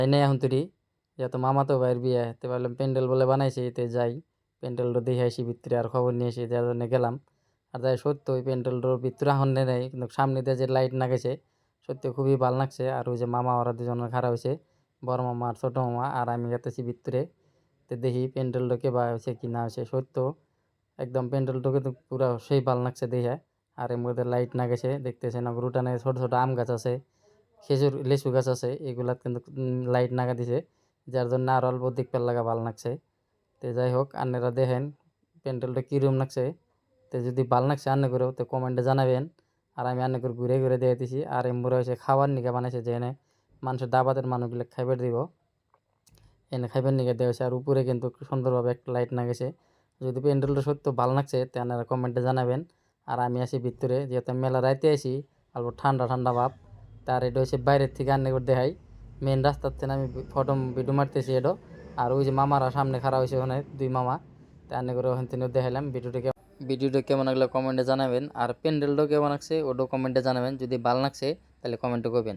যাই নাই এখন তুরি যেহেতু মামাতো ভাইয়ের বিয়ে তো ভাবলাম প্যান্ডেল বলে বানাইছে এতে যাই প্যান্ডেলটা দেখে আসি ভিতরে আর খবর নিয়ে এসে যার জন্য গেলাম। আর যাই সত্য ওই প্যান্ডেলটার ভিতরে এখন নেই কিন্তু সামনে দিয়ে যে লাইট না গেছে সত্যি খুবই ভালো লাগছে। আর ওই যে মামা ওরা দুজন খারাপ হয়েছে, বড় মামা আর ছোটো মামা, আর আমি গেতেছি ভিতরে। তো দেখি প্যান্ডেলটা কে বা হয়েছে কি না হয়েছে। সত্য একদম প্যান্ডেলটাকে তো পুরো সেই ভালো লাগছে দেখে। আর এর মধ্যে লাইট না গেছে দেখতেছেন, উঠানে ছোট ছোট আম গাছ আছে, খেজুর লিচু গাছ আছে, এগুলাত কিন্তু লাইট নাগা দিছে, যার জন্য আরো অল্প দেখতে লাগা ভালো লাগছে। তো যাই হোক আপনারা দেখেন প্যান্ডেলটা কীরকম লাগছে। তো যদি ভালো লাগছে আন্নে করেও তো কমেন্টে জানাবেন। আর আমি আন্নে করে ঘুরে ঘুরে দিয়ে দিছি। আর এমবুরা হয়েছে খাওয়ার নিকে বানাইছে, যে এনে মানুষের দাবাতের মানুষগুলো খাইবার দিব, এনে খাইবার নিকে দেওয়া হয়েছে। আর উপরে কিন্তু সুন্দরভাবে একটা লাইট না গেছে। যদি প্যান্ডেলটা সত্য ভালো লাগছে তো আপনারা কমেন্টে জানাবেন। আর আমি আসি ভিতরে, যেহেতু মেলা রাইতে আসি অল্প ঠান্ডা ঠান্ডা ভাব। তার এটা হচ্ছে বাইরের থেকে আন্নে করে দেখাই, মেন রাস্তার থেকে আমি ফটো ভিডিও মারতেছি এডো। আর ওই যে মামারা সামনে খাড়া হয়েছে ওখানে দুই মামা, তা আন্নে করে ওখান থেকে দেখাইলাম। ভিডিওটা কেমন লাগলো কমেন্টে জানাবেন। আর প্যান্ডেলটাও কেমন লাগছে ওটাও কমেন্টে জানাবেন। যদি ভালো লাগছে তাহলে কমেন্টে করবেন।